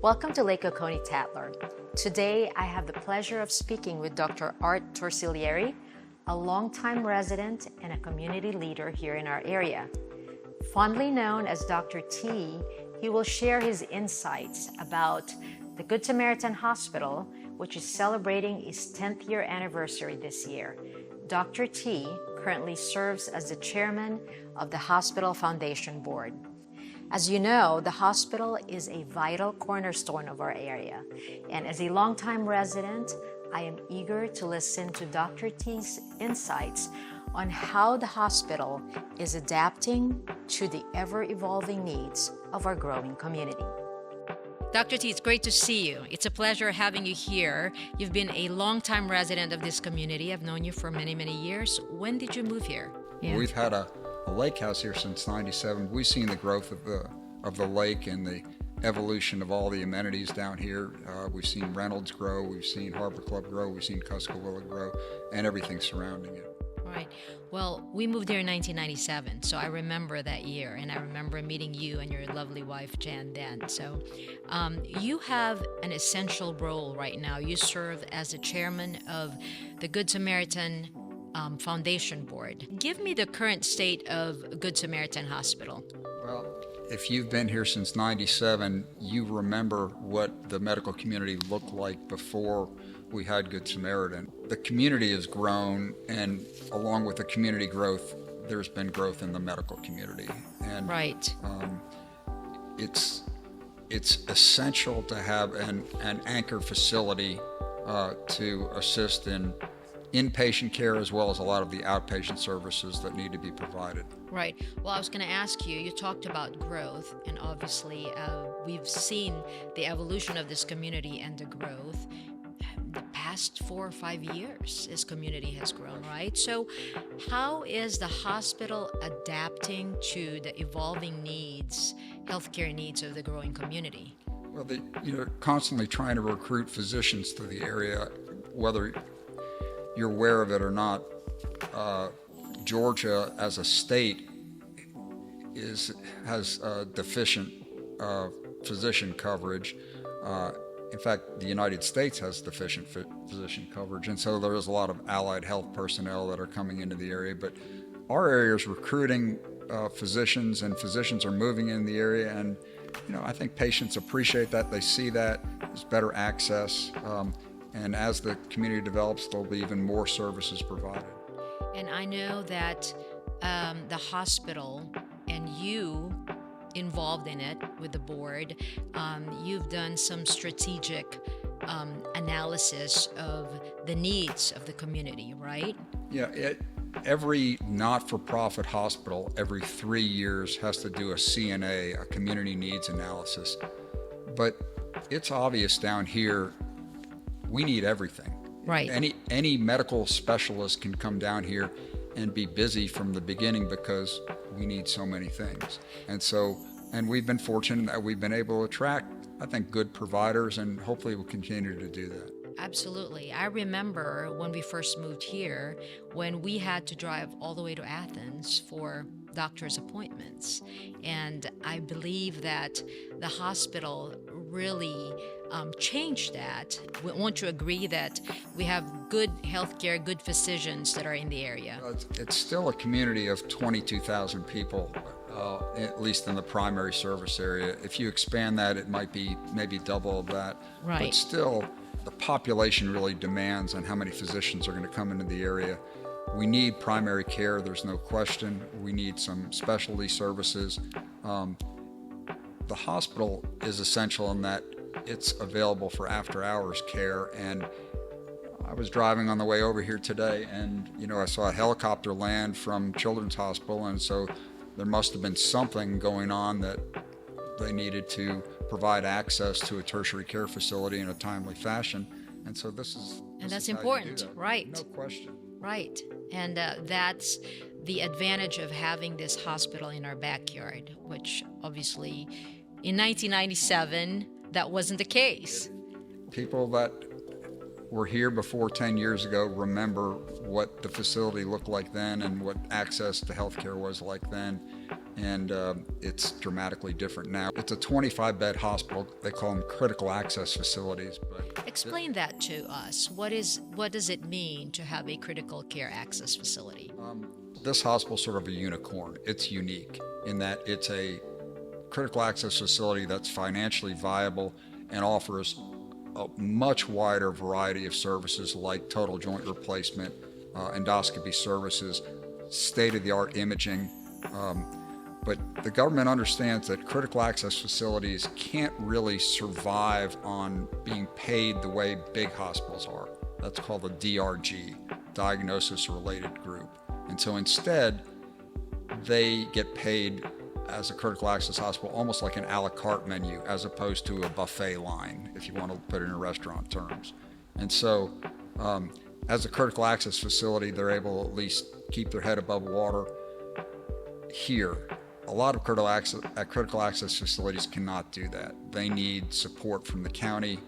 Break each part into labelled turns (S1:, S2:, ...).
S1: Welcome to Lake Oconee Tatler. Today, I have the pleasure of speaking with Dr. Art Torsiglieri, a longtime resident and a community leader here in our area. Fondly known as Dr. T, he will share his insights about the Good Samaritan Hospital, which is celebrating its 10th year anniversary this year. Dr. T currently serves as the chairman of the Hospital Foundation Board. As you know, the hospital is a vital cornerstone of our area, and as a longtime resident, I am eager to listen to Dr. T's insights on how the hospital is adapting to the ever-evolving needs of our growing community. Dr. T, it's great to see you. It's a pleasure having you here. You've been a longtime resident of this community. I've known you for many, many years. When did you move here?
S2: We've had a lake house here since '97. We've seen the growth of the lake and the evolution of all the amenities down here. We've seen Reynolds grow, we've seen Harbor Club grow, we've seen Cuscowilla grow, and everything surrounding it.
S1: Right. Well, we moved here in 1997, so I remember that year, and I remember meeting you and your lovely wife, Jan, then. So you have an essential role right now. You serve as the chairman of the Good Samaritan Foundation Board. Give me the current state of Good Samaritan Hospital.
S2: Well, if you've been here since '97, you remember what the medical community looked like before we had Good Samaritan. The community has grown, and along with the community growth, there's been growth in the medical community. And
S1: right.
S2: It's essential to have an anchor facility to assist in inpatient care as well as a lot of the outpatient services that need to be provided.
S1: Right. Well, I was going to ask you, you talked about growth, and obviously we've seen the evolution of this community and the growth. The past 4 or 5 years, this community has grown, right? So how is the hospital adapting to the evolving needs, healthcare needs of the growing community?
S2: Well, they're constantly trying to recruit physicians to the area, whether you're aware of it or not. Georgia, as a state, has deficient physician coverage. In fact, the United States has deficient physician coverage, and so there's a lot of allied health personnel that are coming into the area. But our area is recruiting physicians, and physicians are moving in the area, and I think patients appreciate that. They see that there's better access. And as the community develops, there'll be even more services provided.
S1: And I know that the hospital and you involved in it with the board, you've done some strategic analysis of the needs of the community, right?
S2: Yeah, every not-for-profit hospital every 3 years has to do a CNA, a community needs analysis. But it's obvious down here, we need everything.
S1: Right.
S2: Any medical specialist can come down here and be busy from the beginning because we need so many things. And we've been fortunate that we've been able to attract, I think, good providers, and hopefully we'll continue to do that.
S1: Absolutely. I remember when we first moved here, when we had to drive all the way to Athens for doctor's appointments. And I believe that the hospital really changed that. Won't you agree that we have good healthcare, good physicians that are in the area?
S2: It's still a community of 22,000 people, at least in the primary service area. If you expand that, it might be maybe double of that.
S1: Right.
S2: But still, the population really demands on how many physicians are going to come into the area. We need primary care, there's no question. We need some specialty services. The hospital is essential in that it's available for after-hours care. And I was driving on the way over here today, and I saw a helicopter land from Children's Hospital, and so there must have been something going on that they needed to provide access to a tertiary care facility in a timely fashion. And so
S1: that's important, right?
S2: No question.
S1: Right. And that's the advantage of having this hospital in our backyard, which obviously in 1997, that wasn't the case.
S2: People that were here before 10 years ago remember what the facility looked like then and what access to healthcare was like then. And it's dramatically different now. It's a 25-bed hospital. They call them critical access facilities. But
S1: Explain that to us. What does it mean to have a critical care access facility?
S2: This hospital is sort of a unicorn. It's unique in that it's a critical access facility that's financially viable and offers a much wider variety of services like total joint replacement, endoscopy services, state-of-the-art imaging. But the government understands that critical access facilities can't really survive on being paid the way big hospitals are. That's called a DRG, Diagnosis Related Group. And so instead, they get paid as a critical access hospital almost like an a la carte menu as opposed to a buffet line, if you want to put it in restaurant terms. And so as a critical access facility, they're able to at least keep their head above water. Here, a lot of critical access facilities cannot do that. They need support from the county.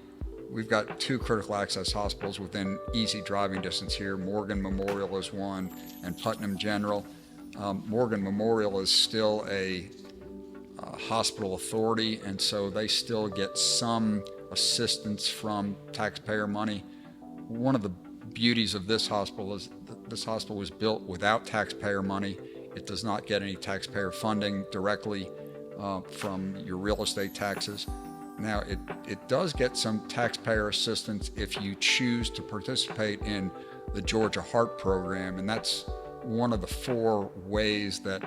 S2: We've got 2 critical access hospitals within easy driving distance here. Morgan Memorial is one, and Putnam General. Morgan Memorial is still a hospital authority, and so they still get some assistance from taxpayer money. One of the beauties of this hospital is that this hospital was built without taxpayer money. It does not get any taxpayer funding directly from your real estate taxes. Now, it does get some taxpayer assistance if you choose to participate in the Georgia Heart Program, and that's one of the 4 ways that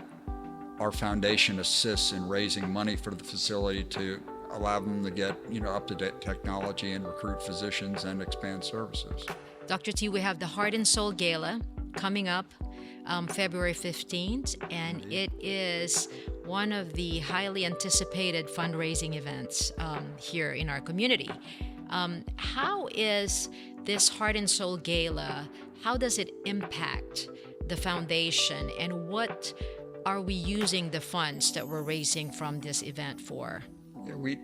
S2: our foundation assists in raising money for the facility to allow them to get up-to-date technology and recruit physicians and expand services.
S1: Dr. T, we have the Heart and Soul Gala coming up February 15th, and it is one of the highly anticipated fundraising events here in our community. How is this Heart and Soul Gala, how does it impact the foundation, and what are we using the funds that we're raising from this event for?
S2: Yeah,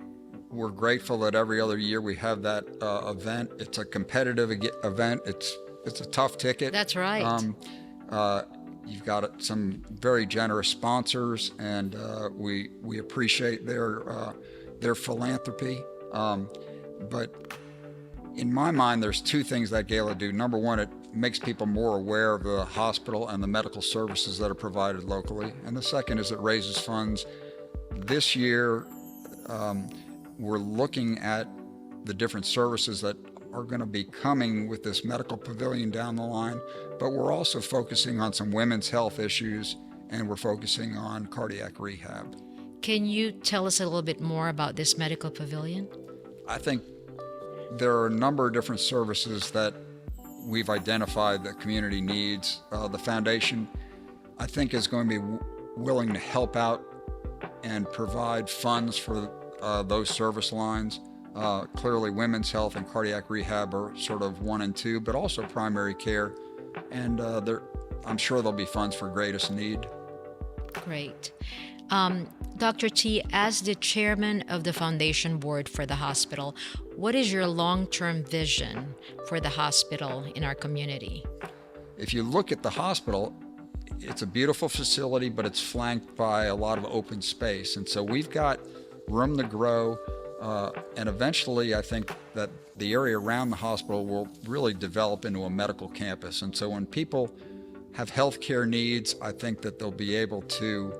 S2: we're grateful that every other year we have that event. It's a competitive event. It's a tough ticket.
S1: That's right.
S2: You've got some very generous sponsors, and we appreciate their philanthropy. But in my mind, there's 2 things that gala do. Number one, it makes people more aware of the hospital and the medical services that are provided locally. And the second is it raises funds. This year, we're looking at the different services that are going to be coming with this medical pavilion down the line, but we're also focusing on some women's health issues, and we're focusing on cardiac rehab.
S1: Can you tell us a little bit more about this medical pavilion?
S2: I think there are a number of different services that we've identified that community needs. The foundation, I think, is going to be willing to help out and provide funds for those service lines. Clearly, women's health and cardiac rehab are sort of 1 and 2, but also primary care. And I'm sure there'll be funds for greatest need.
S1: Great. Dr. T, as the chairman of the foundation board for the hospital, what is your long-term vision for the hospital in our community?
S2: If you look at the hospital, it's a beautiful facility, but it's flanked by a lot of open space. And so we've got room to grow. And eventually, I think that the area around the hospital will really develop into a medical campus. And so when people have healthcare needs, I think that they'll be able to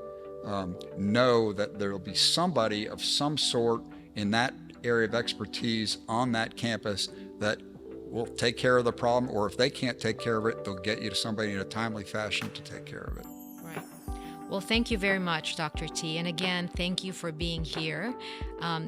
S2: know that there will be somebody of some sort in that area of expertise on that campus that will take care of the problem, or if they can't take care of it, they'll get you to somebody in a timely fashion to take care of it.
S1: Right. Well, thank you very much, Dr. T. And again, thank you for being here.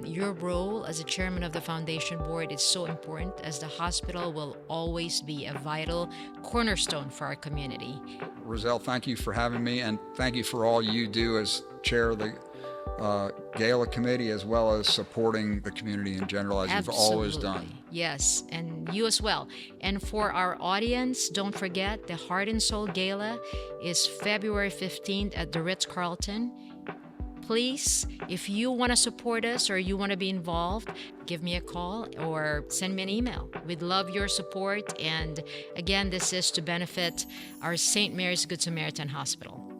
S1: Your role as a chairman of the foundation board is so important, as the hospital will always be a vital cornerstone for our community.
S2: Riezl, thank you for having me, and thank you for all you do as chair of the Gala committee, as well as supporting the community in general, as
S1: Absolutely.
S2: You've always done.
S1: Yes, and you as well. And for our audience, don't forget the Heart and Soul Gala is February 15th at the Ritz-Carlton. please, if you want to support us or you want to be involved, give me a call or send me an email. We'd love your support. And again, this is to benefit our St. Mary's Good Samaritan Hospital.